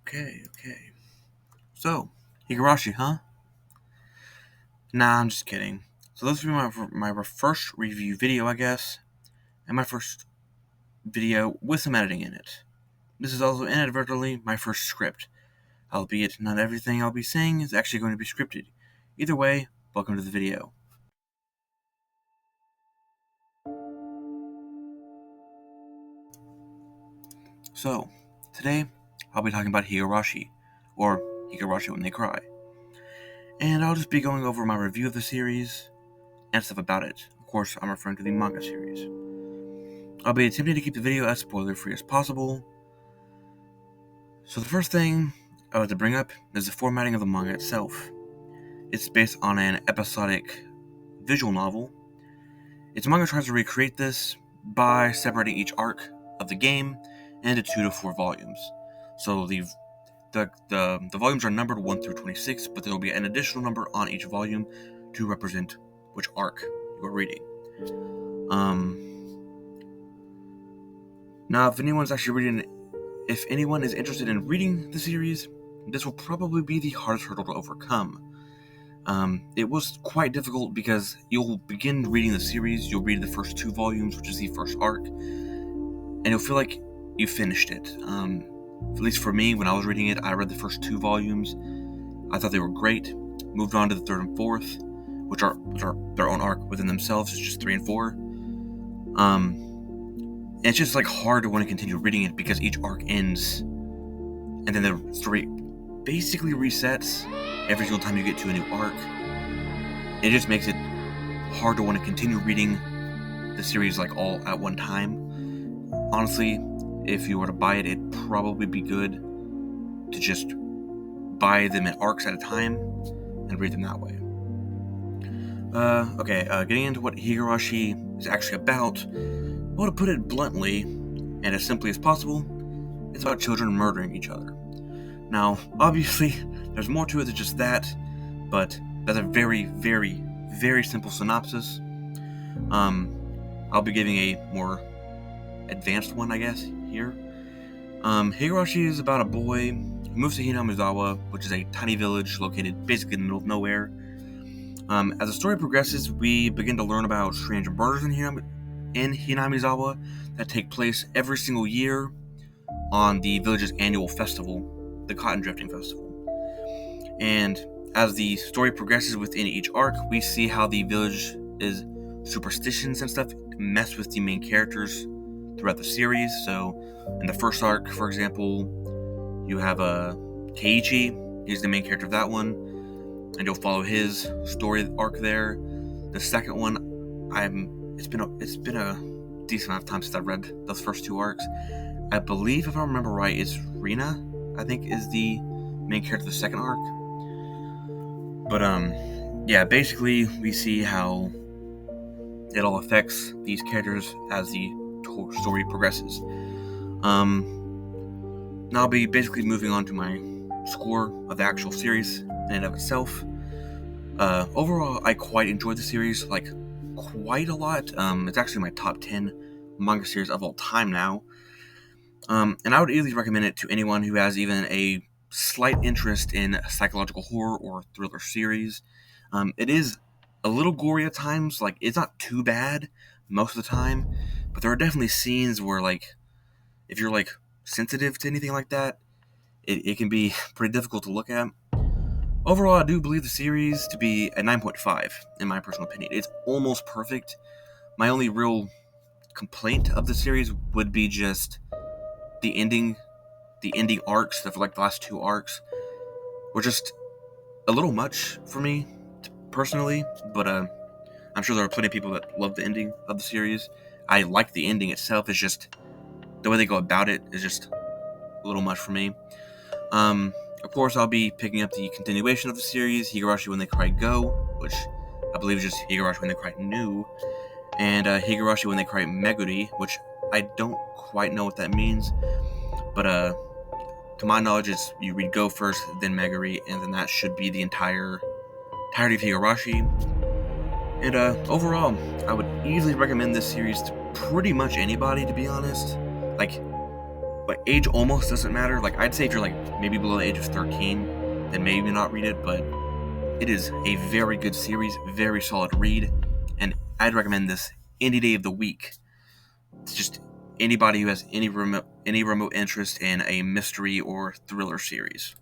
Okay. So, Higurashi, huh? Nah, I'm just kidding. So this will be my first review video, I guess, and my first video with some editing in it. This is also inadvertently my first script, albeit not everything I'll be saying is actually going to be scripted. Either way, welcome to the video. So, today, I'll be talking about Higurashi, or Higurashi When They Cry. And I'll just be going over my review of the series, and stuff about it. Of course, I'm referring to the manga series. I'll be attempting to keep the video as spoiler-free as possible. So the first thing I would like to bring up is the formatting of the manga itself. It's based on an episodic visual novel. Its manga tries to recreate this by separating each arc of the game into 2 to 4 volumes. So the volumes are numbered 1 through 26, but there will be an additional number on each volume to represent which arc you are reading. Now, if anyone is interested in reading the series, this will probably be the hardest hurdle to overcome. It was quite difficult because you'll begin reading the series, you'll read the first 2 volumes, which is the first arc, and you'll feel like you finished it. At least for me, when I was reading it, I read the first 2 volumes. I thought they were great. Moved on to the 3rd and 4th, which are their own arc within themselves. It's just 3 and 4. And it's just hard to want to continue reading it because each arc ends, and then the story basically resets every single time you get to a new arc. It just makes it hard to want to continue reading the series all at one time. Honestly, if you were to buy it, it'd probably be good to just buy them in arcs at a time and read them that way. Getting into what Higurashi is actually about. Well, to put it bluntly, and as simply as possible, it's about children murdering each other. Now, obviously, there's more to it than just that, but that's a very, very, very simple synopsis. I'll be giving a more advanced one, I guess, here. Higurashi is about a boy who moves to Hinamizawa, which is a tiny village located basically in the middle of nowhere. As the story progresses, we begin to learn about strange murders in Hinamizawa that take place every single year on the village's annual festival, the Cotton Drifting Festival. And as the story progresses within each arc, we see how the village's superstitions and stuff mess with the main characters throughout the series. So in the first arc, for example, you have Keiichi. He's the main character of that one, and you'll follow his story arc there. The second one, it's been a decent amount of time since I read those first 2 arcs. I believe, if I remember right, it's Rina, I think, is the main character of the second arc. But basically we see how it all affects these characters as the story progresses. Now I'll be basically moving on to my score of the actual series in and of itself. Overall, I quite enjoyed the series, quite a lot. It's actually my top 10 manga series of all time now. And I would easily recommend it to anyone who has even a slight interest in psychological horror or thriller series. It is a little gory at times. It's not too bad most of the time, but there are definitely scenes where, if you're sensitive to anything like that, it can be pretty difficult to look at. Overall, I do believe the series to be a 9.5, in my personal opinion. It's almost perfect. My only real complaint of the series would be just the ending arcs, the last 2 arcs, were just a little much for me, personally, but I'm sure there are plenty of people that love the ending of the series. I like the ending itself, it's just the way they go about it is just a little much for me. Of course, I'll be picking up the continuation of the series, Higurashi When They Cry Go, which I believe is just Higurashi When They Cry New, and Higurashi When They Cry Meguri, which I don't quite know what that means, but to my knowledge, it's you read Go first, then Meguri, and then that should be the entirety of Higurashi. And overall, I would easily recommend this series to pretty much anybody, to be honest. But age almost doesn't matter. Like, I'd say if you're like maybe below the age of 13, then maybe not read it, but it is a very good series, very solid read, and I'd recommend this any day of the week. It's just anybody who has any remote interest in a mystery or thriller series.